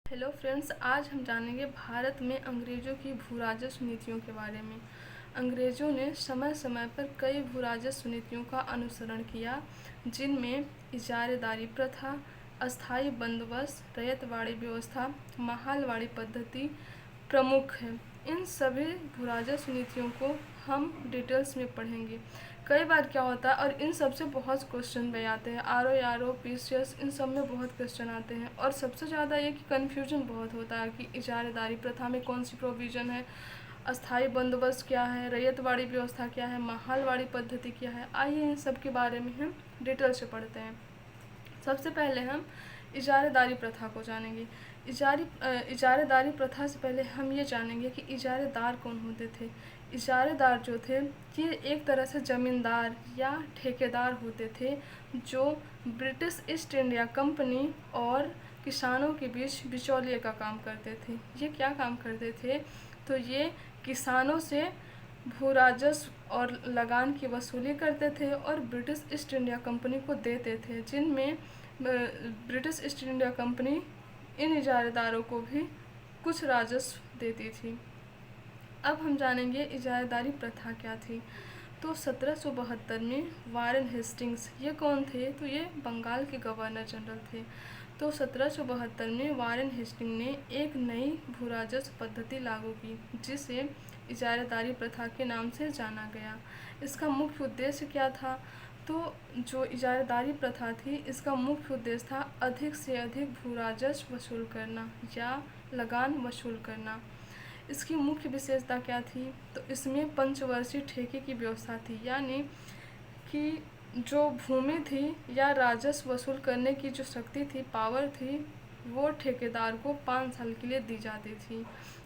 Hello friends, आज हम जानेंगे भारत में अंग्रेज़ों की भू राजस्व नीतियों के बारे में। अंग्रेज़ों ने समय समय पर कई भू राजस्व नीतियों का अनुसरण किया, जिनमें इजारेदारी प्रथा, अस्थायी बंदोबस्त, रैयतवाड़ी व्यवस्था, महालवाड़ी पद्धति प्रमुख है। इन सभी भू राजस्व नीतियों को हम डिटेल्स में पढ़ेंगे। कई बार क्या होता है, और इन सब से बहुत क्वेश्चन भी आते हैं, आर ओ पीसीएस, इन सब में बहुत क्वेश्चन आते हैं। और सबसे ज़्यादा ये कि कन्फ्यूजन बहुत होता है कि इजारेदारी प्रथा में कौन सी प्रोविज़न है, अस्थायी बंदोबस्त क्या है, रैयतवाड़ी व्यवस्था क्या है, महालवाड़ी पद्धति क्या है। आइए इन सब के बारे में हम डिटेल से पढ़ते हैं। सबसे पहले हम इजारेदारी प्रथा को जानेंगे। इजारेदारी प्रथा से पहले हम ये जानेंगे कि इजारेदार कौन होते थे। इजारेदार जो थे, ये एक तरह से ज़मींदार या ठेकेदार होते थे, जो ब्रिटिश ईस्ट इंडिया कंपनी और किसानों के बीच बिचौलिए का काम करते थे। ये क्या काम करते थे? तो ये किसानों से भू राजस्व और लगान की वसूली करते थे और ब्रिटिश ईस्ट इंडिया कंपनी को देते थे, जिनमें ब्रिटिश ईस्ट इंडिया कंपनी इन इजारेदारों को भी कुछ राजस्व देती थी। अब हम जानेंगे इजारेदारी प्रथा क्या थी। तो 1772 में वारेन हेस्टिंग्स, ये कौन थे? तो ये बंगाल के गवर्नर जनरल थे। तो 1772 में वारेन हेस्टिंग ने एक नई भू राजस्व पद्धति लागू की, जिसे इजारेदारी प्रथा के नाम से जाना गया। इसका मुख्य उद्देश्य क्या था? तो जो इजारेदारी प्रथा थी, इसका मुख्य उद्देश्य था अधिक से अधिक भू राजस्व वसूल करना या लगान वसूल करना। इसकी मुख्य विशेषता क्या थी? तो इसमें पंचवर्षीय ठेके की व्यवस्था थी, यानी कि जो भूमि थी या राजस्व वसूल करने की जो शक्ति थी, पावर थी, वो ठेकेदार को 5 साल के लिए दी जाती थी।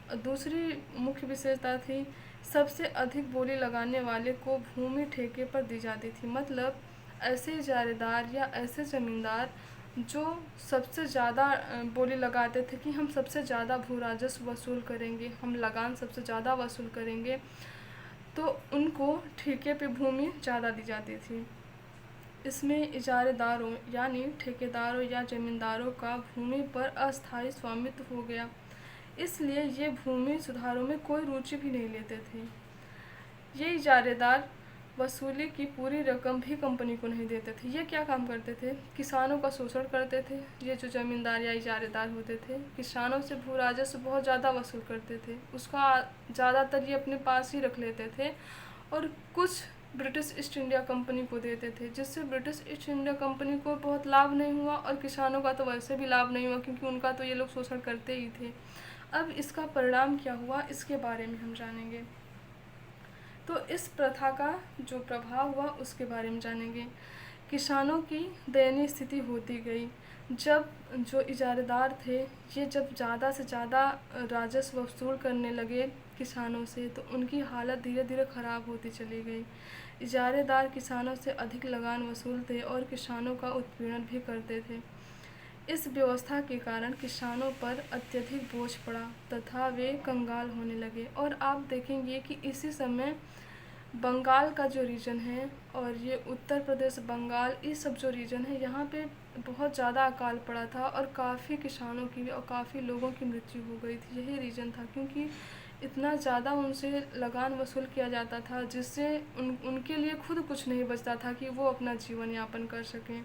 और दूसरी मुख्य विशेषता थी, सबसे अधिक बोली लगाने वाले को भूमि ठेके पर दी जाती थी। मतलब ऐसे इजारेदार या ऐसे ज़मींदार जो सबसे ज़्यादा बोली लगाते थे कि हम सबसे ज़्यादा भू राजस्व वसूल करेंगे, हम लगान सबसे ज़्यादा वसूल करेंगे, तो उनको ठेके पे भूमि ज़्यादा दी जाती थी। इसमें इजारेदारों यानी ठेकेदारों या ज़मींदारों का भूमि पर अस्थायी स्वामित्व हो गया, इसलिए ये भूमि सुधारों में कोई रुचि भी नहीं लेते थे। ये इजारेदार वसूली की पूरी रकम भी कंपनी को नहीं देते थे। ये क्या काम करते थे? किसानों का शोषण करते थे। ये जो ज़मींदार या इजारेदार होते थे, किसानों से भू राजस्व बहुत ज़्यादा वसूल करते थे, उसका ज़्यादातर ये अपने पास ही रख लेते थे और कुछ ब्रिटिश ईस्ट इंडिया कंपनी को देते थे, जिससे ब्रिटिश ईस्ट इंडिया कंपनी को बहुत लाभ नहीं हुआ और किसानों का तो वैसे भी लाभ नहीं हुआ, क्योंकि उनका तो ये लोग शोषण करते ही थे। अब इसका परिणाम क्या हुआ, इसके बारे में हम जानेंगे। तो इस प्रथा का जो प्रभाव हुआ उसके बारे में जानेंगे। किसानों की दयनीय स्थिति होती गई। जब जो इजारेदार थे, ये जब ज़्यादा से ज़्यादा राजस्व वसूल करने लगे किसानों से, तो उनकी हालत धीरे धीरे ख़राब होती चली गई। इजारेदार किसानों से अधिक लगान वसूलते और किसानों का उत्पीड़न भी करते थे। इस व्यवस्था के कारण किसानों पर अत्यधिक बोझ पड़ा तथा वे कंगाल होने लगे। और आप देखेंगे कि इसी समय बंगाल का जो रीजन है और ये उत्तर प्रदेश, बंगाल, ये सब जो रीजन है, यहाँ पे बहुत ज़्यादा अकाल पड़ा था और काफ़ी किसानों की और काफ़ी लोगों की मृत्यु हो गई थी। यही रीज़न था, क्योंकि इतना ज़्यादा उनसे लगान वसूल किया जाता था, जिससे उनके लिए खुद कुछ नहीं बचता था कि वो अपना जीवन यापन कर सकें।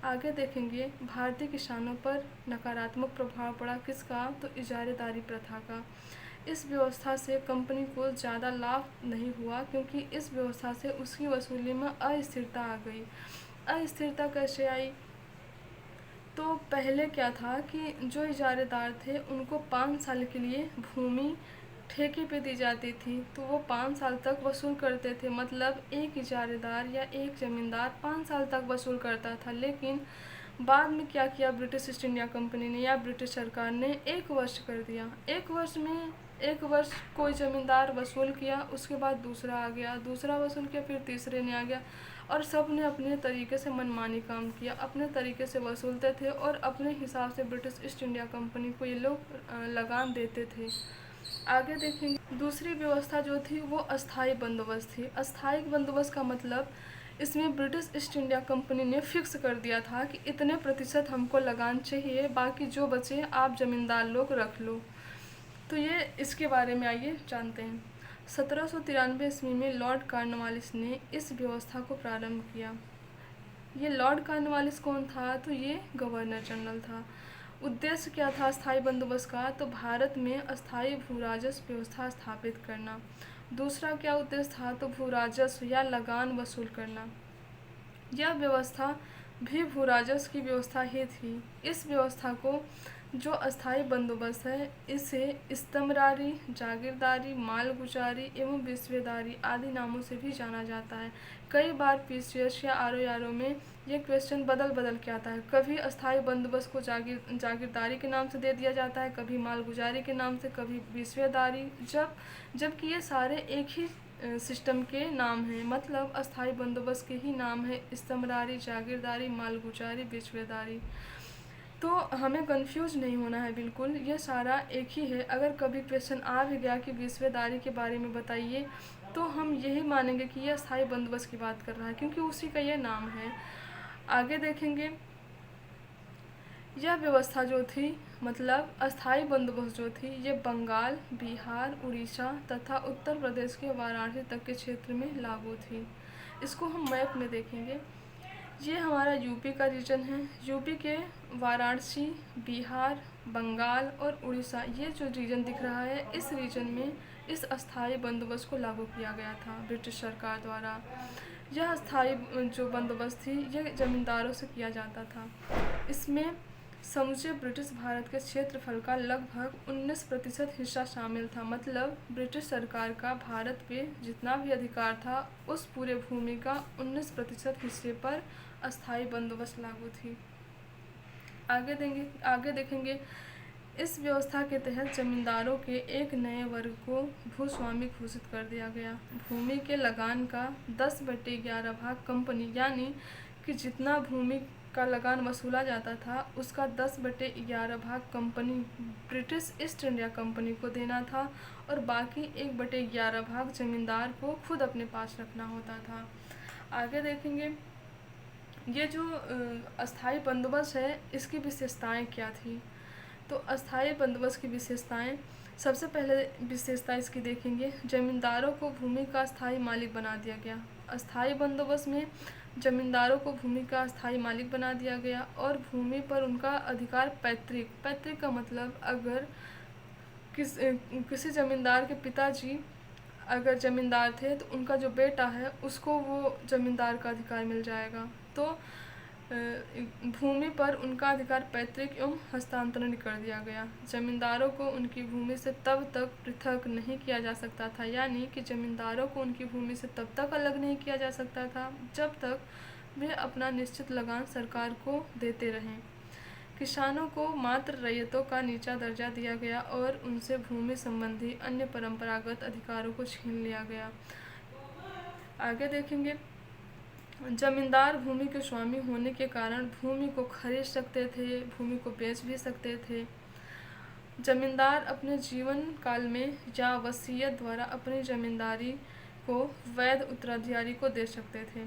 आगे देखेंगे भारतीय किसानों पर नकारात्मक प्रभाव पड़ा किसका? तो इजारेदारी प्रथा का। इस व्यवस्था से कंपनी को ज़्यादा लाभ नहीं हुआ, क्योंकि इस व्यवस्था से उसकी वसूली में अस्थिरता आ गई। अस्थिरता कैसे आई? तो पहले क्या था कि जो इजारेदार थे, उनको 5 साल के लिए भूमि ठेके पे दी जाती थी, तो वो 5 साल तक वसूल करते थे। मतलब एक इजारेदार या एक ज़मींदार 5 साल तक वसूल करता था। लेकिन बाद में क्या किया ब्रिटिश ईस्ट इंडिया कंपनी ने या ब्रिटिश सरकार ने? 1 वर्ष कर दिया। 1 वर्ष में 1 वर्ष कोई ज़मींदार वसूल किया, उसके बाद दूसरा आ गया, दूसरा वसूल किया, फिर तीसरे ने आ गया, और सब ने अपने तरीके से मनमानी काम किया, अपने तरीके से वसूलते थे और अपने हिसाब से ब्रिटिश ईस्ट इंडिया कंपनी को ये लोग लगान देते थे। आगे देखेंगे, दूसरी व्यवस्था जो थी वो अस्थायी बंदोबस्त थी। अस्थायी बंदोबस्त का मतलब इसमें ब्रिटिश ईस्ट इंडिया कंपनी ने फिक्स कर दिया था कि इतने प्रतिशत हमको लगान चाहिए, बाकी जो बचे आप ज़मींदार लोग रख लो। तो ये इसके बारे में आइए जानते हैं। 1793 ईस्वी में लॉर्ड कॉर्नवालिस ने इस व्यवस्था को प्रारंभ किया। ये लॉर्ड कॉर्नवालिस कौन था? तो ये गवर्नर जनरल था। उद्देश्य क्या था अस्थायी बंदोबस्त का? तो भारत में अस्थायी भू राजस्व व्यवस्था स्थापित करना। दूसरा क्या उद्देश्य था? तो भू राजस्व या लगान वसूल करना। यह व्यवस्था भी भू राजस्व की व्यवस्था ही थी। इस व्यवस्था को जो अस्थायी बंदोबस्त है इसे स्तंभरारी, जागीरदारी, मालगुजारी एवं विस्वेदारी आदि नामों से भी जाना जाता है। कई बार पीसीएस या आरओ में ये क्वेश्चन बदल के आता है। कभी अस्थायी बंदोबस्त को जागीरदारी के नाम से दे दिया जाता है, कभी मालगुजारी के नाम से, कभी विस्वेदारी, जबकि ये सारे एक ही सिस्टम के नाम हैं। मतलब अस्थायी बंदोबस्त के ही नाम है स्तंभरारी, जागीरदारी, मालगुजारी, विस्वेदारी। तो हमें कंफ्यूज नहीं होना है बिल्कुल, ये सारा एक ही है। अगर कभी क्वेश्चन आ भी गया कि विस्वेदारी के बारे में बताइए, तो हम यही मानेंगे कि यह अस्थायी बंदोबस्त की बात कर रहा है, क्योंकि उसी का ये नाम है। आगे देखेंगे, यह व्यवस्था जो थी, मतलब अस्थायी बंदोबस्त जो थी, ये बंगाल, बिहार, उड़ीसा तथा उत्तर प्रदेश के वाराणसी तक के क्षेत्र में लागू थी। इसको हम मैप में देखेंगे। ये हमारा यूपी का रीजन है। यूपी के वाराणसी, बिहार, बंगाल और उड़ीसा, ये जो रीजन दिख रहा है, इस रीजन में इस अस्थायी बंदोबस्त को लागू किया गया था ब्रिटिश सरकार द्वारा। यह अस्थायी जो बंदोबस्त थी, यह जमींदारों से किया जाता था। इसमें समूचे ब्रिटिश भारत के क्षेत्रफल का लगभग 19% हिस्सा शामिल था। मतलब ब्रिटिश सरकार का भारत पे जितना भी अधिकार था, उस पूरे भूमि का 19% हिस्से पर अस्थायी बंदोबस्त लागू थी। आगे देखेंगे, इस व्यवस्था के तहत जमींदारों के एक नए वर्ग को भूस्वामी घोषित कर दिया गया। भूमि के लगान का 10/11 भाग कंपनी, यानी कि जितना भूमि का लगान वसूला जाता था उसका 10/11 भाग company British East India company को देना था, और बाकी 1/11 भाग जमींदार को खुद अपने पास रखना होता था। आगे देखेंगे, ये जो अस्थायी बंदोबस्त है, इसकी विशेषताएं क्या थी? तो अस्थायी बंदोबस्त की विशेषताएं, सबसे पहले विशेषता इसकी देखेंगे, जमींदारों को भूमि का स्थायी मालिक बना दिया गया। अस्थायी बंदोबस्त में जमींदारों को भूमि का स्थायी मालिक बना दिया गया, और भूमि पर उनका अधिकार पैतृक का मतलब अगर किसी जमींदार के पिताजी अगर ज़मींदार थे, तो उनका जो बेटा है उसको वो ज़मींदार का अधिकार मिल जाएगा। तो भूमि पर उनका अधिकार पैतृक एवं हस्तांतरण कर दिया गया। जमींदारों को उनकी भूमि से तब तक पृथक नहीं किया जा सकता था, यानी कि जमींदारों को उनकी भूमि से तब तक अलग नहीं किया जा सकता था जब तक वे अपना निश्चित लगान सरकार को देते रहें। किसानों को मात्र रैयतों का नीचा दर्जा दिया गया और उनसे भूमि संबंधी अन्य परंपरागत अधिकारों को छीन लिया गया। आगे देखेंगे, जमींदार भूमि के स्वामी होने के कारण भूमि को खरीद सकते थे, भूमि को बेच भी सकते थे। जमींदार अपने जीवन काल में या वसीयत द्वारा अपनी जमींदारी को वैध उत्तराधिकारी को दे सकते थे।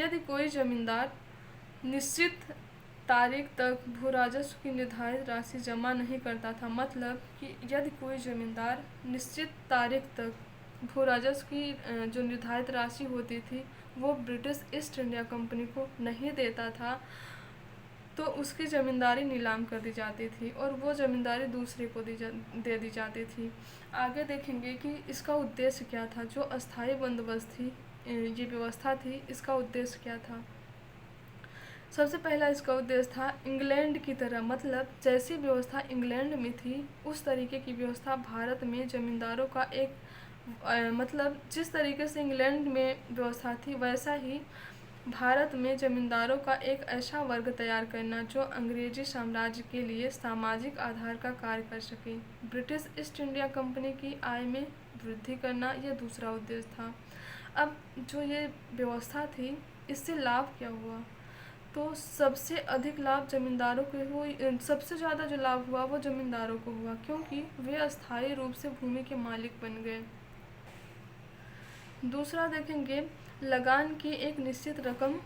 यदि कोई जमींदार निश्चित तारीख तक भू राजस्व की निर्धारित राशि जमा नहीं करता था, मतलब कि यदि कोई जमींदार निश्चित तारीख तक भू राजस्व की जो निर्धारित राशि होती थी वो ब्रिटिश ईस्ट इंडिया कंपनी को नहीं देता था, तो उसकी ज़मींदारी नीलाम कर दी जाती थी और वो ज़मींदारी दूसरे को दे दी जाती थी। आगे देखेंगे कि इसका उद्देश्य क्या था। जो अस्थायी बंदोबस्त थी, ये व्यवस्था थी, इसका उद्देश्य क्या था? सबसे पहला इसका उद्देश्य था इंग्लैंड की तरह, मतलब जैसी व्यवस्था इंग्लैंड में थी उस तरीके की व्यवस्था भारत में जमींदारों का एक मतलब जिस तरीके से इंग्लैंड में व्यवस्था थी वैसा ही भारत में जमींदारों का एक ऐसा वर्ग तैयार करना जो अंग्रेजी साम्राज्य के लिए सामाजिक आधार का कार्य कर सके। ब्रिटिश ईस्ट इंडिया कंपनी की आय में वृद्धि करना यह दूसरा उद्देश्य था। अब जो ये व्यवस्था थी इससे लाभ क्या हुआ? तो सबसे अधिक लाभ जमींदारों को हुई, सबसे ज़्यादा जो लाभ हुआ वो जमींदारों को हुआ, क्योंकि वे अस्थायी रूप से भूमि के मालिक बन गए। दूसरा देखेंगे, लगान की एक निश्चित रकम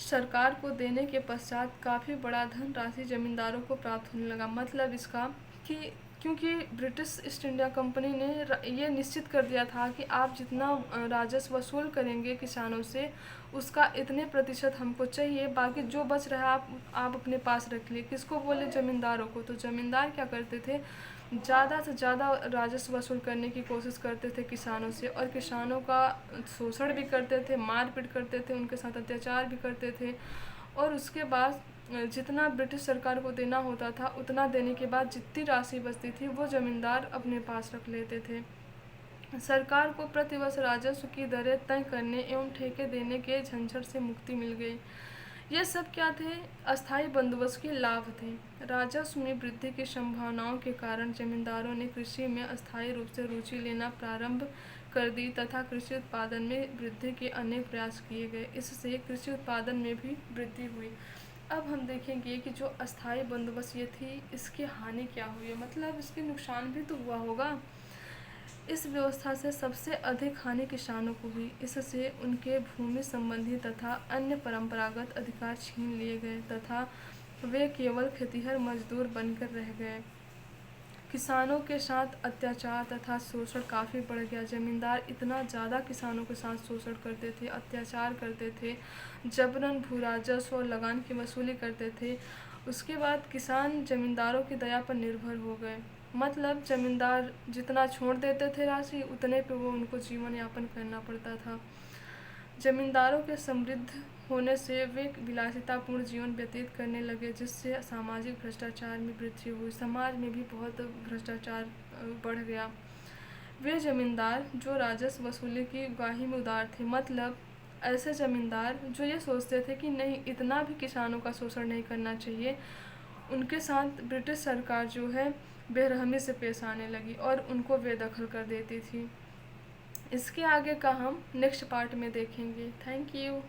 सरकार को देने के पश्चात काफ़ी बड़ा धनराशि जमींदारों को प्राप्त होने लगा। मतलब इसका कि क्योंकि ब्रिटिश ईस्ट इंडिया कंपनी ने ये निश्चित कर दिया था कि आप जितना राजस्व वसूल करेंगे किसानों से, उसका इतने प्रतिशत हमको चाहिए, बाकी जो बच रहा है आप अपने पास रख लिए। किसको बोले? ज़मींदारों को। तो ज़मींदार क्या करते थे, ज़्यादा से ज़्यादा राजस्व वसूल करने की कोशिश करते थे किसानों से, और किसानों का शोषण भी करते थे, मारपीट करते थे, उनके साथ अत्याचार भी करते थे। और उसके बाद जितना ब्रिटिश सरकार को देना होता था, उतना देने के बाद जितनी राशि बचती थी वो ज़मींदार अपने पास रख लेते थे। सरकार को प्रतिवर्ष राजस्व की दरें तय करने एवं ठेके देने के झंझट से मुक्ति मिल गई। ये सब क्या थे? अस्थायी बंदोबस्त के लाभ थे। राजस्व में वृद्धि की संभावनाओं के कारण जमींदारों ने कृषि में अस्थायी रूप से रुचि लेना प्रारंभ कर दी तथा कृषि उत्पादन में वृद्धि के अनेक प्रयास किए गए। इससे कृषि उत्पादन में भी वृद्धि हुई। अब हम देखेंगे कि जो अस्थायी बंदोबस्त ये थी, इसकी हानि क्या हुई है, मतलब इसके नुकसान भी तो हुआ होगा। इस व्यवस्था से सबसे अधिक हानि किसानों को हुई। इससे उनके भूमि संबंधी तथा अन्य परंपरागत अधिकार छीन लिए गए तथा वे केवल खेतिहर मजदूर बनकर रह गए। किसानों के साथ अत्याचार तथा शोषण काफ़ी बढ़ गया। जमींदार इतना ज़्यादा किसानों के साथ शोषण करते थे, अत्याचार करते थे, जबरन भू राजस्व और लगान की वसूली करते थे। उसके बाद किसान जमींदारों की दया पर निर्भर हो गए। मतलब जमींदार जितना छोड़ देते थे राशि, उतने पे वो उनको जीवन यापन करना पड़ता था। जमींदारों के समृद्ध होने से वे विलासितापूर्ण जीवन व्यतीत करने लगे, जिससे सामाजिक भ्रष्टाचार में वृद्धि हुई। समाज में भी बहुत भ्रष्टाचार बढ़ गया। वे जमींदार जो राजस्व वसूली की उगाही में उदार थे, मतलब ऐसे जमींदार जो ये सोचते थे कि नहीं, इतना भी किसानों का शोषण नहीं करना चाहिए, उनके साथ ब्रिटिश सरकार जो है बेरहमी से पेश आने लगी और उनको बेदखल कर देती थी। इसके आगे का हम नेक्स्ट पार्ट में देखेंगे। Thank you.